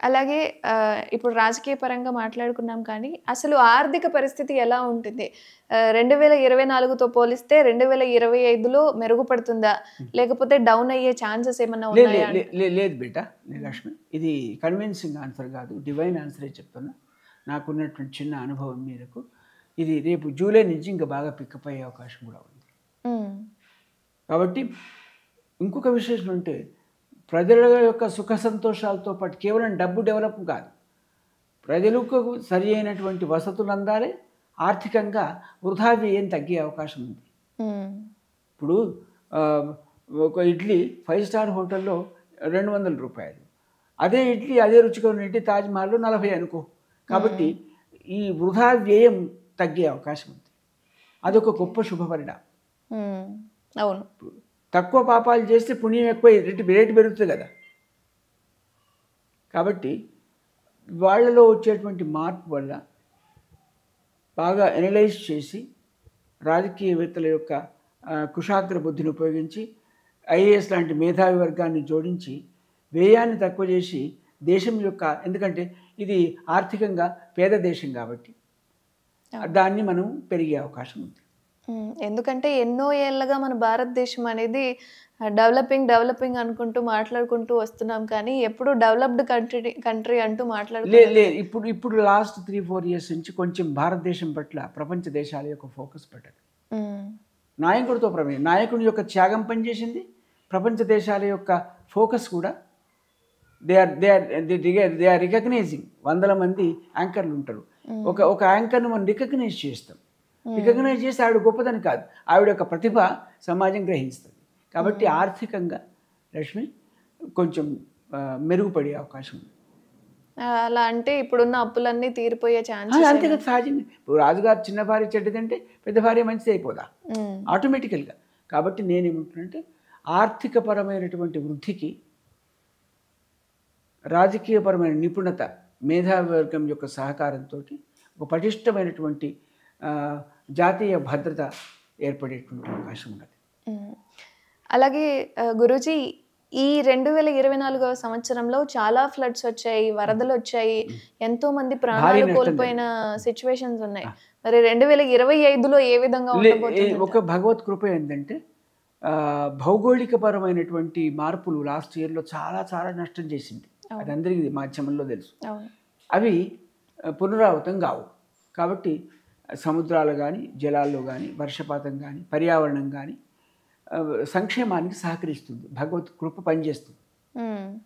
అలాగే ఇప్పుడు రాజకీయ పరంగా మాట్లాడుకున్నాం కానీ, అసలు ఆర్థిక పరిస్థితి ఎలా ఉంటుంది? 2024తో పోలిస్తే 2025లో మెరుగుపడుతుందా? లేకపోతే డౌన్ అయ్యే ఛాన్సెస్ ఏమన్నా ఉన్నాయా? లేదు బేట, లక్ష్మి, ఇది కన్విన్సింగ్ ఆన్సర్ కాదు, డివైన్ ఆన్సరే చెప్తున్నా. నాకున్నటువంటి చిన్న అనుభవం మేరకు ఇది రేపు జూలై నుంచి ఇంకా బాగా పికప్ అయ్యే అవకాశం కూడా ఉంది. కాబట్టి ఇంకొక విశేషం అంటే ప్రజల యొక్క సుఖ సంతోషాలతో పాటు కేవలం డబ్బు డెవలప్ కాదు, ప్రజలకు సరి అయినటువంటి వసతులు అందాలి, ఆర్థికంగా వృధా వ్యయం తగ్గే అవకాశం ఉంది. ఇప్పుడు ఒక ఇడ్లీ 5 స్టార్ హోటల్లో 200 రూపాయలు, అదే ఇడ్లీ అదే రుచిగా ఉన్న ఇడ్లీ తాజ్మహల్లో 40 అనుకో. కాబట్టి ఈ వృధా వ్యయం తగ్గే అవకాశం ఉంది. అదొక గొప్ప శుభపరిణామం. అవును, తక్కువ పాపాలు చేస్తే పుణ్యం ఎక్కువ, రేటు పెరుగుతుంది కదా. కాబట్టి వాళ్ళలో వచ్చేటువంటి మార్పు వల్ల బాగా ఎనలైజ్ చేసి రాజకీయవేత్తల యొక్క కుశాగ్ర బుద్ధిని ఉపయోగించి ఐఏఎస్ లాంటి మేధావి వర్గాన్ని జోడించి వ్యయాన్ని తక్కువ చేసి దేశం యొక్క, ఎందుకంటే ఇది ఆర్థికంగా పేద దేశం కాబట్టి దాన్ని మనం పెరిగే అవకాశం ఉంది. ఎందుకంటే ఎన్నో ఏళ్ళగా మన భారతదేశం అనేది డెవలపింగ్ అనుకుంటూ మాట్లాడుకుంటూ వస్తున్నాం, కానీ ఎప్పుడు డెవలప్డ్ కంట్రీ అంటూ లేదు. ఇప్పుడు లాస్ట్ 3-4 ఇయర్స్ నుంచి కొంచెం భారతదేశం పట్ల ప్రపంచ దేశాల యొక్క ఫోకస్ పడ్డది. నాయకుడితో నాయకుడి యొక్క త్యాగం పనిచేసింది. ప్రపంచ దేశాల యొక్క ఫోకస్ కూడా దే ఆర్ రికగ్నైజింగ్. 100 మంది యాంకర్లు ఉంటారు. ఒక యాంకర్ను మనం రికగ్నైజ్ చేస్తాం. రికగ్నైజ్ చేస్తే ఆవిడ గొప్పదని కాదు, ఆవిడ యొక్క ప్రతిభ సమాజం గ్రహిస్తుంది. కాబట్టి ఆర్థికంగా లక్ష్మి కొంచెం మెరుగుపడే అవకాశం ఉంది. అలా అంటే ఇప్పుడున్న అప్పులన్నీ తీరిపోయే ఛాన్స్ అంతే కదా, సహజంగా. ఇప్పుడు రాజుగారు చిన్న భార్య చెడ్డదంటే పెద్ద భార్య మంచిది అయిపోదా ఆటోమేటికల్గా. కాబట్టి నేనేమంటున్నానంటే ఆర్థికపరమైనటువంటి వృద్ధికి రాజకీయపరమైన నిపుణత, మేధావర్గం యొక్క సహకారంతో ఒక పటిష్టమైనటువంటి జాతీయ భద్రత ఏర్పడేటువంటి అవకాశం ఉన్నది. అలాగే గురూజీ, ఈ 2024వ సంవత్సరంలో చాలా ఫ్లడ్స్ వచ్చాయి, వరదలు వచ్చాయి, ఎంతో మంది ప్రాణాలు కోల్పోయిన సిచ్యువేషన్స్ ఉన్నాయి. మరి 2025లో ఏ విధంగా ఉండబోతుంది? ఒక భగవత్ కృప ఏంటంటే భౌగోళికపరమైనటువంటి మార్పులు లాస్ట్ ఇయర్లో చాలా చాలా నష్టం చేసింది. అది అందరికీ మాధ్యమంలో తెలుసు. అవి పునరావృతం కావు. కాబట్టి సముద్రాలు కానీ, జలాల్లో కానీ, వర్షపాతం కానీ, పర్యావరణం కానీ సంక్షేమానికి సహకరిస్తుంది. భగవత్ కృప పనిచేస్తుంది.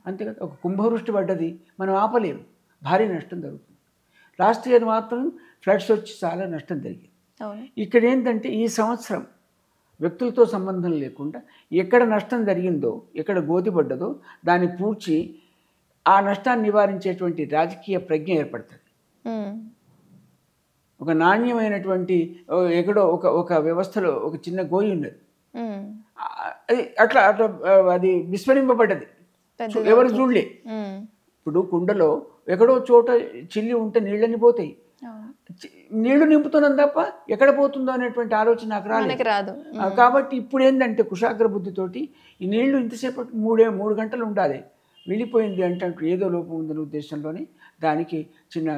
అంతేకాదు, ఒక కుంభవృష్టి పడ్డది, మనం ఆపలేము, భారీ నష్టం జరుగుతుంది. లాస్ట్ ఇయర్ మాత్రం ఫ్లడ్స్ వచ్చి చాలా నష్టం జరిగింది. ఇక్కడ ఏంటంటే ఈ సంవత్సరం వ్యక్తులతో సంబంధం లేకుండా ఎక్కడ నష్టం జరిగిందో, ఎక్కడ గోతి పడ్డదో దాన్ని పూడ్చి ఆ నష్టాన్ని నివారించేటువంటి రాజకీయ ప్రజ్ఞ ఏర్పడుతుంది. ఒక నాణ్యమైనటువంటి ఎక్కడో ఒక వ్యవస్థలో ఒక చిన్న గోయి ఉన్నది, అది అట్లా అట్లా అది విస్మరింపబడ్డది, ఎవరు చూడలే. ఇప్పుడు కుండలో ఎక్కడో చోట చిల్లి ఉంటే నీళ్ళని పోతాయి, నీళ్లు నింపుతున్నాం తప్ప ఎక్కడ పోతుందో అనేటువంటి ఆలోచన నాకు రాదు. కాబట్టి ఇప్పుడు ఏంటంటే కుశాగ్ర బుద్ధితోటి ఈ నీళ్లు ఇంతసేపు 3 గంటలు ఉండాలి, వెళ్ళిపోయింది అంటే ఏదో లోపం ఉందనే ఉద్దేశంలోనే దానికి చిన్న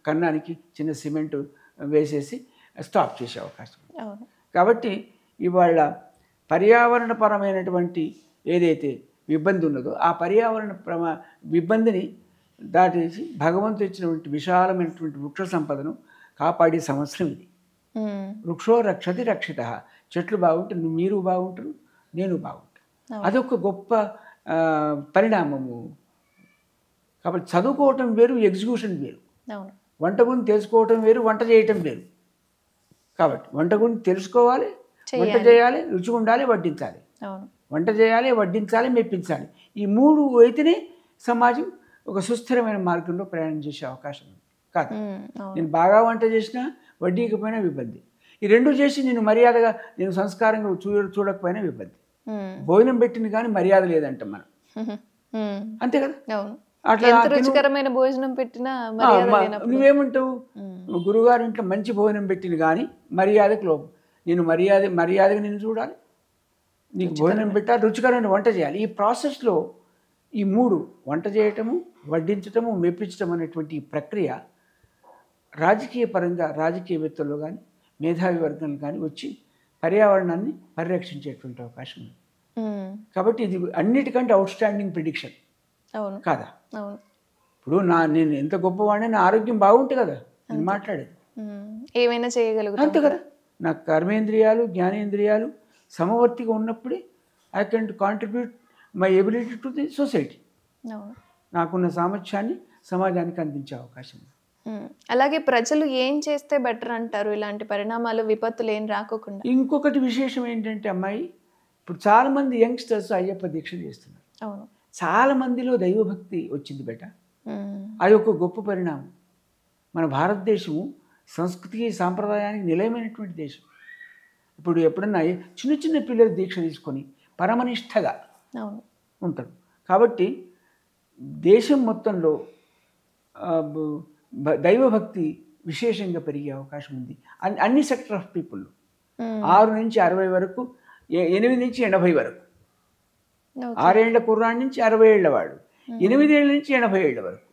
కన్నానికి చిన్న సిమెంట్ వేసేసి స్టాప్ చేసే అవకాశం. కాబట్టి ఇవాళ పర్యావరణపరమైనటువంటి ఏదైతే ఇబ్బంది ఉన్నదో ఆ పర్యావరణ ఇబ్బందిని దాటేసి భగవంతుడు ఇచ్చినటువంటి విశాలమైనటువంటి వృక్ష సంపదను కాపాడే సంవత్సరం ఇది. వృక్షో రక్షతి రక్షిత. చెట్లు బాగుంటే మీరు బాగుంటారు, నేను బాగుంటాను. అదొక గొప్ప పరిణామము. కాబట్టి చదువుకోవటం వేరు, ఎగ్జిక్యూషన్ వేరు. వంట గురించి తెలుసుకోవటం వేరు, వంట చేయటం వేరు. కాబట్టి వంట గురించి తెలుసుకోవాలి, వంట చేయాలి, రుచిగా ఉండాలి, వడ్డించాలి. వంట చేయాలి, వడ్డించాలి, మెప్పించాలి. ఈ 3 అయితేనే సమాజం ఒక సుస్థిరమైన మార్గంలో ప్రయాణం చేసే అవకాశం ఉంది. కాదు, నేను బాగా వంట చేసినా వడ్డీకపోయినా ఇబ్బంది. ఈ 2 చేసి నేను మర్యాదగా, నేను సంస్కారంగా చూడకపోయినా ఇబ్బంది. భోజనం పెట్టింది కానీ మర్యాద లేదంట మనం, అంతే కదా. అట్లా రుచికరమైన భోజనం పెట్టినా నువ్వేమంటావు, గురుగారు ఇంట్లో మంచి భోజనం పెట్టింది కానీ మర్యాదకు లోపం. నేను మర్యాదగా నేను చూడాలి, నీకు భోజనం పెట్టాలి, రుచికరమైన వంట చేయాలి. ఈ ప్రాసెస్లో ఈ 3 వంట చేయటము, వడ్డించటము, మెప్పించటం అనేటువంటి ఈ ప్రక్రియ రాజకీయ పరంగా రాజకీయవేత్తలు కానీ మేధావి వర్గం కానీ వచ్చి పర్యావరణాన్ని పరిరక్షించేటువంటి అవకాశం ఉంది. కాబట్టి ఇది అన్నిటికంటే అవుట్ స్టాండింగ్ ప్రిడిక్షన్ కాదా? ఇప్పుడు నేను ఎంత గొప్పవాడిని, నా ఆరోగ్యం బాగుంటే కదా నేను మాట్లాడేది, ఏమైనా చేయగలుగుతాను అంతే కదా. నా కర్మేంద్రియాలు జ్ఞానేంద్రియాలు సమవర్తిగా ఉన్నప్పుడే I can contribute my ability to the society. నాకున్న సామర్థ్యాన్ని సమాజానికి అందించే అవకాశం ఉంది. అలాగే ప్రజలు ఏం చేస్తే బెటర్ అంటారు ఇలాంటి పరిణామాలు, విపత్తులు ఏం రాకోకుండా? ఇంకొకటి విశేషం ఏంటంటే అమ్మాయి, ఇప్పుడు చాలామంది యంగ్స్టర్స్ అయ్యప్ప దీక్ష చేస్తున్నారు. చాలా మందిలో దైవభక్తి వచ్చింది బెట. అది ఒక గొప్ప పరిణామం. మన భారతదేశము సంస్కృతికి సాంప్రదాయానికి నిలయమైనటువంటి దేశం. ఇప్పుడు ఎప్పుడన్నా చిన్న చిన్న పిల్లలు దీక్ష తీసుకొని పరమనిష్టగా ఉంటారు. కాబట్టి దేశం మొత్తంలో దైవభక్తి విశేషంగా పెరిగే అవకాశం ఉంది అన్ని సెక్టర్ ఆఫ్ పీపుల్. 6 నుంచి 60 వరకు, 8 నుంచి 80 వరకు, 6 ఏళ్ల కుర్రాడి నుంచి 60 ఏళ్ల వాడు, 8 ఏళ్ల నుంచి 80 ఏళ్ల వరకు.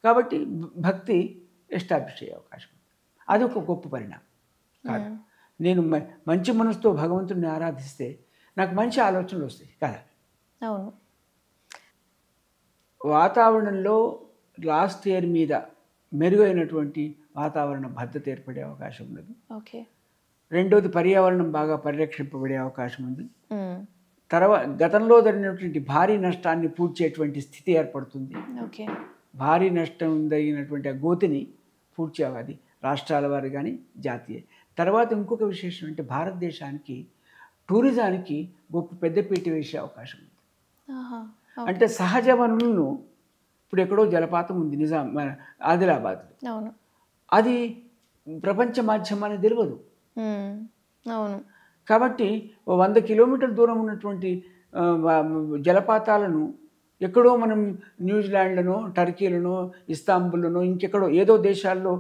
కాబట్టి భక్తి ఎస్టాబ్లిష్ అయ్యే అవకాశం ఉంది. అదొక గొప్ప పరిణామం కాదు. నేను మంచి మనసుతో భగవంతుడిని ఆరాధిస్తే నాకు మంచి ఆలోచనలు వస్తాయి కదా. అవును. వాతావరణంలో లాస్ట్ ఇయర్ మీద మెరుగైనటువంటి వాతావరణ భద్రత ఏర్పడే అవకాశం ఉన్నది. రెండోది పర్యావరణం బాగా పరిరక్షింపబడే అవకాశం ఉంది. తర్వాత గతంలో జరిగినటువంటి భారీ నష్టాన్ని పూడ్చేటువంటి స్థితి ఏర్పడుతుంది. భారీ నష్టం జరిగినటువంటి ఆ గోతిని పూడ్చేవాది రాష్ట్రాల వారు కానీ జాతీయ. తర్వాత ఇంకొక విశేషం అంటే భారతదేశానికి టూరిజానికి గొప్ప పెద్దపీట వేసే అవకాశం ఉంది. అంటే సహజ వనరులను, ఇప్పుడు ఎక్కడో జలపాతం ఉంది మన ఆదిలాబాద్లో, అది ప్రపంచ మాధ్యమానికి తెలియదు. కాబట్టి 100 కిలోమీటర్ల దూరం ఉన్నటువంటి జలపాతాలను ఎక్కడో మనం న్యూజిలాండ్లోనో, టర్కీలోనో, ఇస్తాంబుల్లోనో, ఇంకెక్కడో ఏదో దేశాల్లో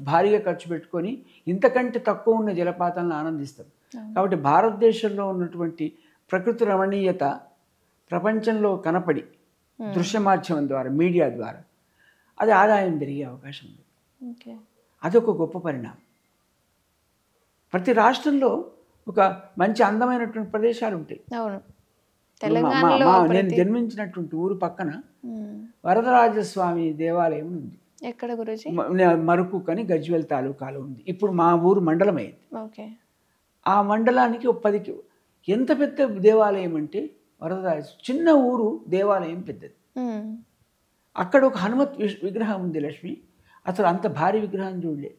భారీగా ఖర్చు పెట్టుకొని ఇంతకంటే తక్కువ ఉన్న జలపాతాలను ఆనందిస్తాం. కాబట్టి భారతదేశంలో ఉన్నటువంటి ప్రకృతి రమణీయత ప్రపంచంలో కనపడి దృశ్య మాధ్యమం ద్వారా, మీడియా ద్వారా అది ఆదాయం పెరిగే అవకాశం ఉంది. అదొక గొప్ప పరిణామం. ప్రతి రాష్ట్రంలో ఒక మంచి అందమైనటువంటి ప్రదేశాలు ఉంటాయి. నేను జన్మించినటువంటి ఊరు పక్కన వరదరాజస్వామి దేవాలయం ఉంది. ఎక్కడ గురుజీ? మరుకు అని గజ్వేల్ తాలూకాలో ఉంది. ఇప్పుడు మా ఊరు మండలం అయింది. ఆ మండలానికి 10 ఎంత పెద్ద దేవాలయం అంటే వరదరాజ, చిన్న ఊరు దేవాలయం పెద్దది. అక్కడ ఒక హనుమత్ విగ్రహం ఉంది లక్ష్మి. అసలు అంత భారీ విగ్రహం చూడలే.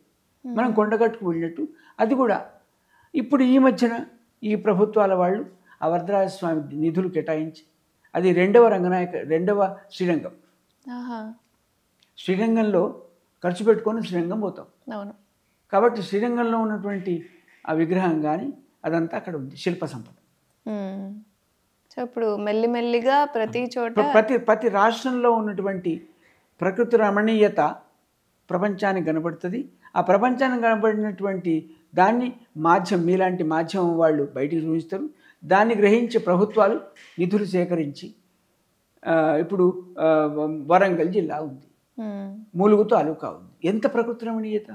మనం కొండగట్టుకు వెళ్ళినట్టు అది కూడా. ఇప్పుడు ఈ మధ్యన ఈ ప్రభుత్వాల వాళ్ళు ఆ వరదరాజస్వామి నిధులు కేటాయించి అది 2వ శ్రీరంగం. శ్రీరంగంలో ఖర్చు పెట్టుకొని శ్రీరంగం పోతాం. కాబట్టి శ్రీరంగంలో ఉన్నటువంటి ఆ విగ్రహం కానీ అదంతా అక్కడ ఉంది, శిల్ప సంపద. సో ఇప్పుడు మెల్లిమెల్లిగా ప్రతి చోట ప్రతి రాష్ట్రంలో ఉన్నటువంటి ప్రకృతి రమణీయత ప్రపంచానికి కనబడుతుంది. ఆ ప్రపంచానికి కనబడినటువంటి దాన్ని మీలాంటి మాధ్యమం వాళ్ళు బయటికి చూపిస్తారు. దాన్ని గ్రహించే ప్రభుత్వాలు నిధులు సేకరించి, ఇప్పుడు వరంగల్ జిల్లా ఉంది, ములుగు తాలూకా ఉంది. ఎంత ప్రకృతి రమణీయత!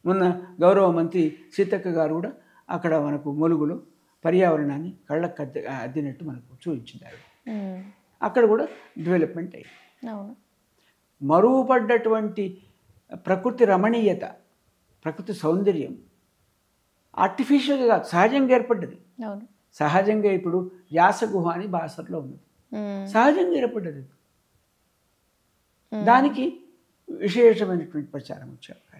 మొన్న గౌరవ మంత్రి సీతక్క గారు కూడా అక్కడ మనకు ములుగులో పర్యావరణాన్ని కళ్ళకు అద్దినట్టు మనకు చూపించారు. అక్కడ కూడా డెవలప్మెంట్ అయ్యింది. మరుగుపడ్డటువంటి ప్రకృతి రమణీయత, ప్రకృతి సౌందర్యం ఆర్టిఫిషియల్గా కాదు, సహజంగా ఏర్పడ్డది. సహజంగా ఇప్పుడు యాసగుహ అని బాసర్లో ఉన్నది, సహజంగా ఏర్పడ్డది. దానికి విశేషమైనటువంటి ప్రచారం వచ్చే అవకాశం.